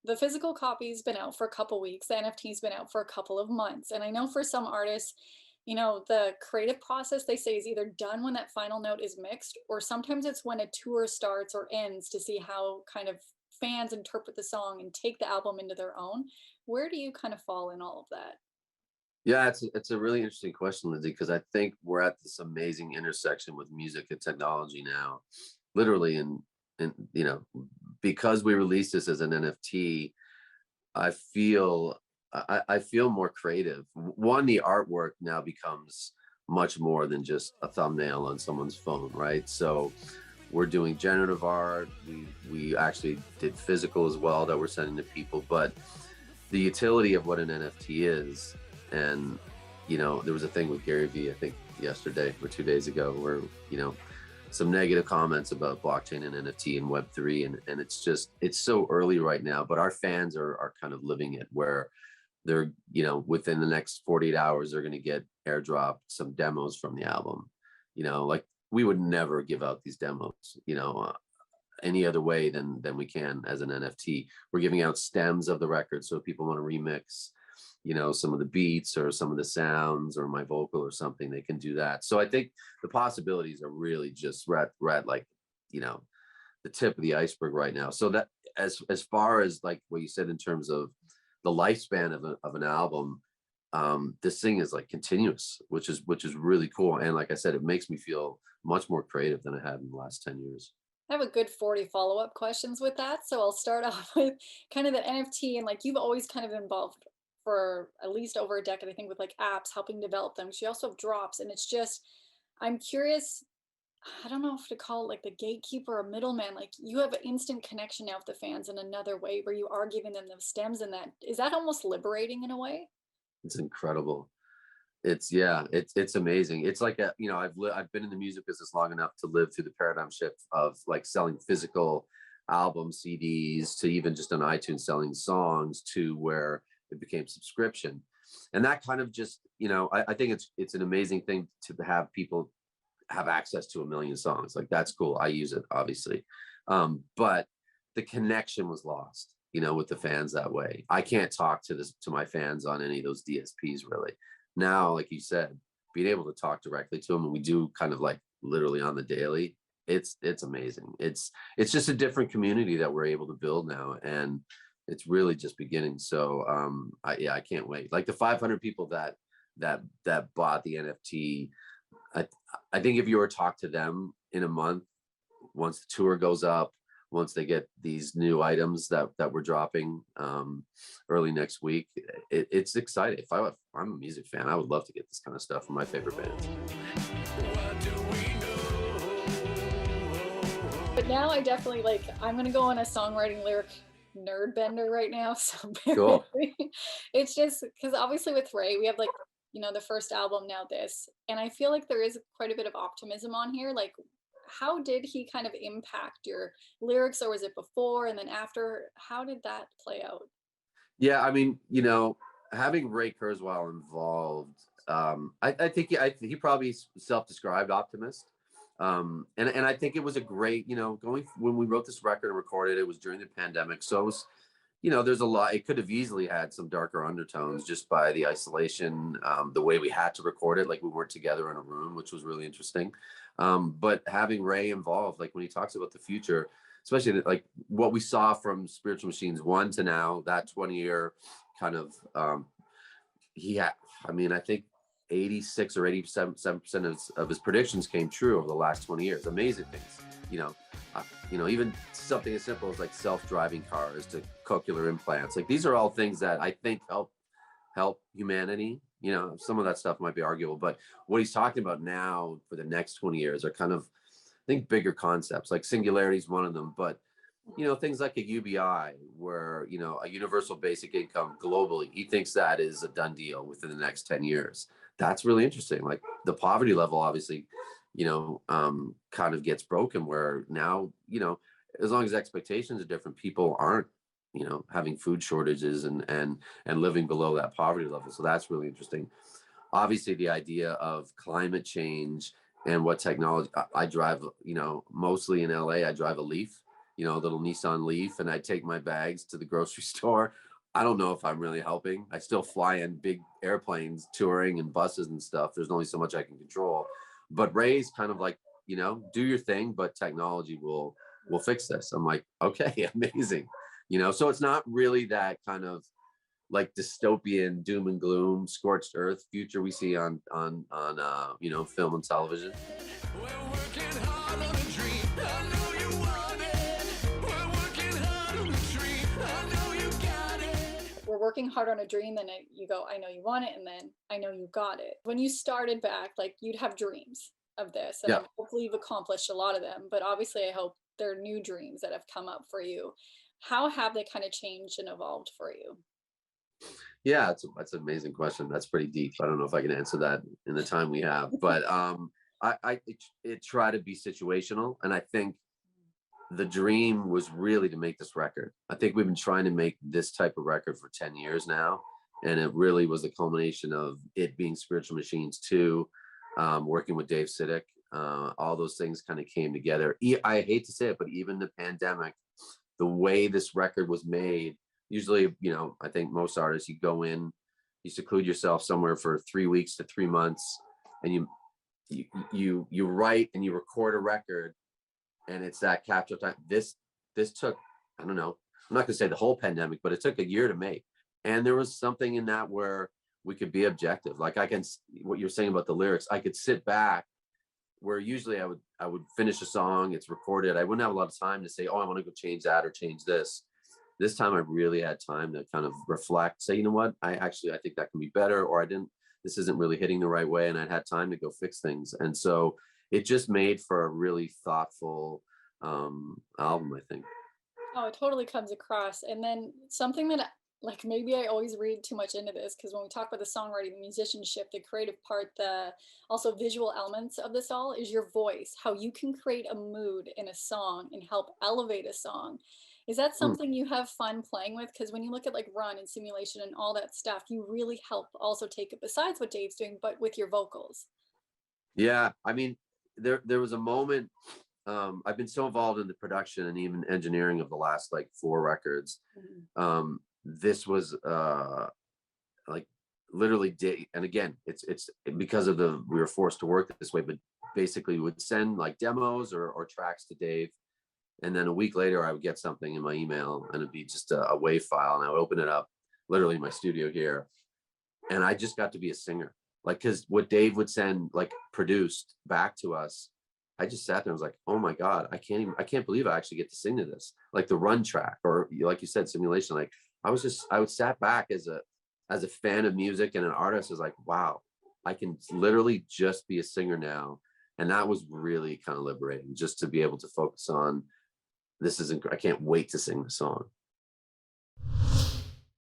the physical copy's been out for a couple weeks, the NFT's been out for a couple of months. And I know for some artists, the creative process they say is either done when that final note is mixed, or sometimes it's when a tour starts or ends to see how kind of fans interpret the song and take the album into their own. Where do you kind of fall in all of that? Yeah, it's a really interesting question, Lindsay, because I think we're at this amazing intersection with music and technology now, literally. And because we released this as an NFT, I feel I feel more creative. One, the artwork now becomes much more than just a thumbnail on someone's phone, right? So we're doing generative art. We actually did physical as well that we're sending to people, but the utility of what an NFT is. And, there was a thing with Gary Vee, I think yesterday or 2 days ago, where, some negative comments about blockchain and NFT and Web3. And it's so early right now, but our fans are kind of living it where they're, within the next 48 hours, they're going to get airdropped some demos from the album. Like we would never give out these demos, any other way than we can as an NFT. We're giving out stems of the record. So if people want to remix, some of the beats or some of the sounds or my vocal or something, they can do that. So I think the possibilities are really just right like, the tip of the iceberg right now. So that as far as like what you said in terms of the lifespan of an album, this thing is like continuous, which is really cool. And like I said, it makes me feel much more creative than I had in the last 10 years. I have a good 40 follow-up questions with that. So I'll start off with kind of the NFT, and like you've always kind of involved for at least over a decade, I think, with like apps, helping develop them. So you also have drops, and it's just, I'm curious, I don't know if to call it like the gatekeeper or middleman. Like you have an instant connection now with the fans in another way where you are giving them the stems, and that is that almost liberating in a way? It's incredible. It's amazing. It's like I've been in the music business long enough to live through the paradigm shift of like selling physical album CDs to even just on iTunes selling songs to where it became subscription. And that kind of just, I think it's an amazing thing to have people have access to a million songs. Like that's cool. I use it obviously. But the connection was lost, with the fans that way. I can't talk to my fans on any of those DSPs really. Now, like you said, being able to talk directly to them, and we do kind of like literally on the daily, it's amazing. It's just a different community that we're able to build now, and it's really just beginning. So I can't wait. Like the 500 people that bought the NFT, I I think if you were to talk to them in a month, once the tour goes up, once they get these new items that we're dropping early next week, it's exciting. If I'm a music fan, I would love to get this kind of stuff from my favorite bands. But now I definitely like, I'm gonna go on a songwriting lyric nerd bender right now. So bear with Cool. me. It's just because obviously with Ray, we have like, the first album, now this. And I feel like there is quite a bit of optimism on here. Like, how did he kind of impact your lyrics, or was it before and then after? How did that play out? Yeah, I mean, having Ray Kurzweil involved, I think he probably self-described optimist. And I think it was a great, going when we wrote this record and recorded it was during the pandemic. So it was, there's a lot. It could have easily had some darker undertones just by the isolation, the way we had to record it, like we weren't together in a room, which was really interesting. But having Ray involved, like when he talks about the future, especially like what we saw from Spiritual Machines 1 to now, that 20-year kind of, he had, I mean, I think 86 or 87% of his predictions came true over the last 20 years. Amazing things, you know, even something as simple as like self-driving cars to cochlear implants. Like these are all things that I think help humanity. Some of that stuff might be arguable, but what he's talking about now for the next 20 years are kind of, I think, bigger concepts. Like singularity is one of them, but things like a UBI, where a universal basic income globally, he thinks that is a done deal within the next 10 years. That's really interesting. Like the poverty level, obviously, kind of gets broken, where now, as long as expectations are different, people aren't, having food shortages and living below that poverty level. So that's really interesting. Obviously, the idea of climate change and what technology. I drive, mostly in LA, I drive a Leaf, you know, a little Nissan Leaf, and I take my bags to the grocery store. I don't know if I'm really helping. I still fly in big airplanes, touring and buses and stuff. There's only so much I can control. But Ray's kind of like, you know, do your thing, but technology will fix this. I'm like, okay, amazing. You know, so it's not really that kind of like dystopian doom and gloom, scorched earth future we see on you know, film and television. We're working hard on a dream. I know you want it. We're working hard on the dream. I know you got it. We're working hard on a dream, then you go, I know you want it, and then I know you got it. When you started back, like you'd have dreams of this, and Yeah. hopefully you've accomplished a lot of them. But obviously, I hope there are new dreams that have come up for you. How have they kind of changed and evolved for you? Yeah, that's an amazing question. That's pretty deep. I don't know if I can answer that in the time we have, but it try to be situational, and I think the dream was really to make this record. I think we've been trying to make this type of record for 10 years now, and it really was a culmination of it being Spiritual Machines 2, working with Dave Sidik. All those things kind of came together. I hate to say it, but even the pandemic, the way this record was made, usually, you know, I think most artists, you go in, you seclude yourself somewhere for 3 weeks to 3 months, and you write and you record a record, and it's that capture time. This took, I don't know, I'm not gonna say the whole pandemic, but it took a year to make. And there was something in that where we could be objective. Like what you're saying about the lyrics, I could sit back where usually I would finish a song, it's recorded. I wouldn't have a lot of time to say, oh, I want to go change that or change this. This time I really had time to kind of reflect, say, you know what, I think that can be better, or I didn't, this isn't really hitting the right way, and I had time to go fix things. And so it just made for a really thoughtful album, I think. Oh, it totally comes across. And then something that like maybe I always read too much into this, because when we talk about the songwriting, the musicianship, the creative part, the also visual elements of this all is your voice, how you can create a mood in a song and help elevate a song. Is that Hmm. something you have fun playing with? Because when you look at like Run and Simulation and all that stuff, you really help also take it besides what Dave's doing, but with your vocals. Yeah, I mean, there was a moment. I've been so involved in the production and even engineering of the last like 4 records. Mhm. This was like literally day, and again, it's because of the we were forced to work this way, but basically would send like demos or tracks to Dave, and then a week later I would get something in my email, and it'd be just a WAV file, and I would open it up, literally in my studio here, and I just got to be a singer. Like, because what Dave would send, like produced back to us, I just sat there and was like, oh my God, I can't believe I actually get to sing to this. Like the Run track, or like you said, Simulation. Like I would sat back as a fan of music and an artist, is like, wow, I can literally just be a singer now. And that was really kind of liberating, just to be able to focus on this. Isn't, I can't wait to sing the song.